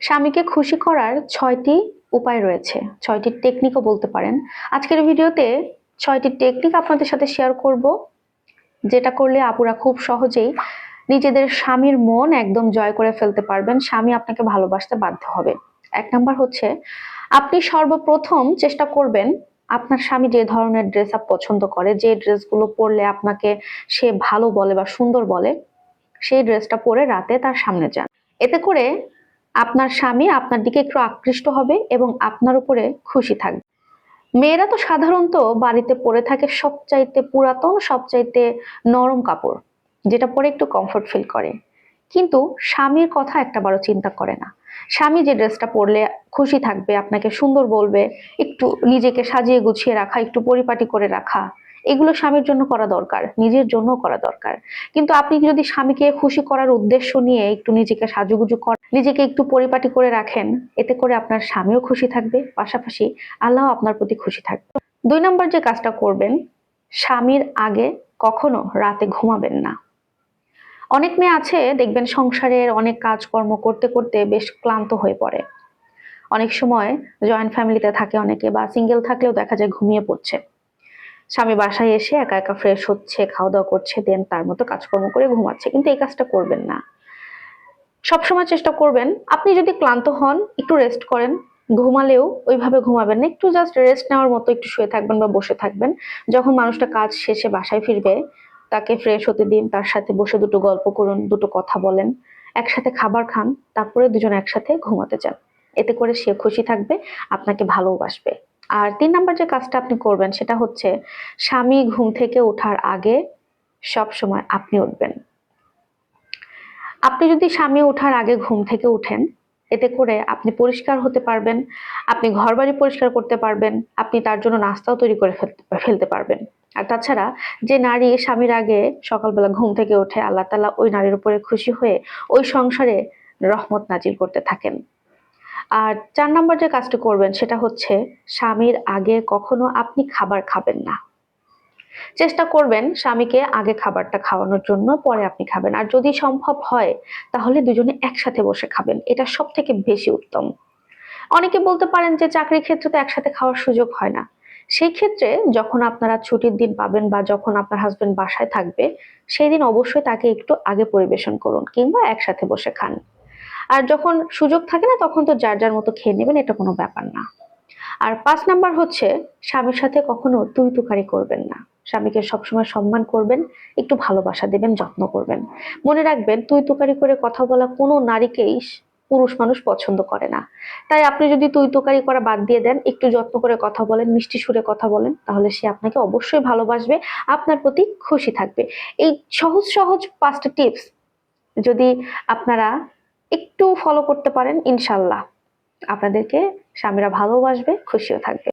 স্বামীকে খুশি করার ৬টি উপায় রয়েছে, ৬টি টেকনিকও বলতে পারেন। আজকের ভিডিওতে ৬টি টেকনিক আপনাদের সাথে শেয়ার করব, যেটা করলে আপুরা খুব সহজেই নিজেদের স্বামীর মন একদম জয় করে ফেলতে পারবেন। স্বামী আপনাকে ভালোবাসতে বাধ্য হবে। ১ নাম্বার হচ্ছে, আপনি সর্বপ্রথম চেষ্টা করবেন আপনার স্বামী যে ধরনের ড্রেস আপ পছন্দ করে, যে ড্রেসগুলো পরলে আপনাকে সে ভালো বলে বা সুন্দর বলে, সেই ড্রেসটা পরে রাতে তার সামনে যান। এতে করে আপনার স্বামী আপনার দিকে একটু আকৃষ্ট হবে এবং আপনার উপরে খুশি থাকবে। মেয়েরা তো সাধারণত বাড়িতে পরে থাকে সবচাইতে পুরাতন, সবচাইতে নরম কাপড়, যেটা পরে একটু কমফোর্ট ফিল করে। কিন্তু স্বামীর কথা একটাবারও চিন্তা করে না। স্বামী যে ড্রেসটা পরলে খুশি থাকবে, আপনাকে সুন্দর বলবে, একটু নিজেকে সাজিয়ে গুছিয়ে রাখা, একটু পরিপাটি করে রাখা, এগুলো স্বামীর জন্য করা দরকার, নিজের জন্য করা দরকার। কিন্তু আপনি যদি স্বামীকে খুশি করার উদ্দেশ্য নিয়ে একটু নিজেকে সাজুগুজু করেন, নিজেকে একটু পরিপাটি করে রাখেন, এতে করে আপনার স্বামীও খুশি থাকবে, পাশাপাশি আল্লাহ আপনার প্রতি খুশি থাকবে। ২ নম্বর যে কাজটা করবেন, স্বামীর আগে কখনো রাতে ঘুমাবেন না। অনেক মেয়ে আছে দেখবেন সংসারের অনেক কাজকর্ম করতে করতে বেশ ক্লান্ত হয়ে পড়ে। অনেক সময় জয়েন্ট ফ্যামিলিতে থাকে অনেকে, বা সিঙ্গেল থাকলেও দেখা যায় ঘুমিয়ে পড়ছে। স্বামী বাসায় এসে একা একা ফ্রেশ হচ্ছে, খাওয়া দাওয়া করছে, দেন তার মতো কাজকর্ম করে ঘুমাচ্ছে। কিন্তু এই কাজটা করবেন না। সবসময় চেষ্টা করবেন, আপনি যদি ক্লান্ত হন একটু রেস্ট করেন, ঘুমালেও ওইভাবে ঘুমাবেন না, একটু জাস্ট রেস্ট নেওয়ার মতো একটু শুয়ে থাকবেন বা বসে থাকবেন। যখন মানুষটা কাজ শেষে বাসায় ফিরবে, তাকে ফ্রেশ হতে দিন, তার সাথে বসে দুটো গল্প করুন, দুটো কথা বলেন, একসাথে খাবার খান, তারপরে দুজন একসাথে ঘুমাতে যান। এতে করে সে খুশি থাকবে, আপনাকে ভালোবাসবে। আর ৩ নাম্বার যে কাজটা আপনি করবেন সেটা হচ্ছে, স্বামী ঘুম থেকে ওঠার আগে সব সময় আপনি উঠবেন। আপনি যদি স্বামী ওঠার আগে ঘুম থেকে উঠেন, এতে করে আপনি পরিষ্কার হতে পারবেন, আপনি ঘরবাড়ি পরিষ্কার করতে পারবেন, আপনি তার জন্য নাস্তাও তৈরি করে ফেলতে পারবেন। আর তাছাড়া যে নারী স্বামীর আগে সকালবেলা ঘুম থেকে ওঠে, আল্লাহ তাআলা ওই নারীর উপরে খুশি হয়ে ওই সংসারে রহমত নাজিল করতে থাকেন। আর ৪ নম্বর যে কাজটি করবেন সেটা হচ্ছে, স্বামীর আগে কখনো আপনি খাবার খাবেন না। চেষ্টা করবেন স্বামীকে আগে খাবারটা খাওয়ানোর জন্য, পরে আপনি খাবেন। আর যদি সম্ভব হয় তাহলে দুজনে একসাথে বসে খাবেন, এটা সব থেকে বেশি উত্তম। অনেকে বলতে পারেন যে চাকরির ক্ষেত্রে তো একসাথে খাওয়ার সুযোগ হয় না। সেই ক্ষেত্রে যখন আপনারা ছুটির দিন পাবেন বা যখন আপনার হাজবেন্ড বাসায় থাকবে, সেই দিন অবশ্যই তাকে একটু আগে পরিবেশন করুন কিংবা একসাথে বসে খান। আর যখন সুযোগ থাকে না তখন তো যার যার মতো খেয়ে নেবেন, এটা কোনো ব্যাপার না। আর ৫ নাম্বার হচ্ছে, স্বামীর সাথে কখনো তুই তুকারি করবেন না। স্বামীকে সবসময় সম্মান করবেন, একটু ভালোবাসা দেবেন, যত্ন করবেন। মনে রাখবেন, তুই তুকারি করে কথা বলা কোনো নারীকেই পুরুষ মানুষ পছন্দ করে না। তাই আপনি যদি তুই তুকারি করা বাদ দিয়ে দেন, একটু যত্ন করে কথা বলেন, মিষ্টি সুরে কথা বলেন, তাহলে সে আপনাকে অবশ্যই ভালোবাসবে, আপনার প্রতি খুশি থাকবে। এই সহজ সহজ ৫টা টিপস যদি আপনারা একটু ফলো করতে পারেন, ইনশাল্লাহ আপনাদেরকে স্বামীরা ভালোবাসবে, খুশিও থাকবে।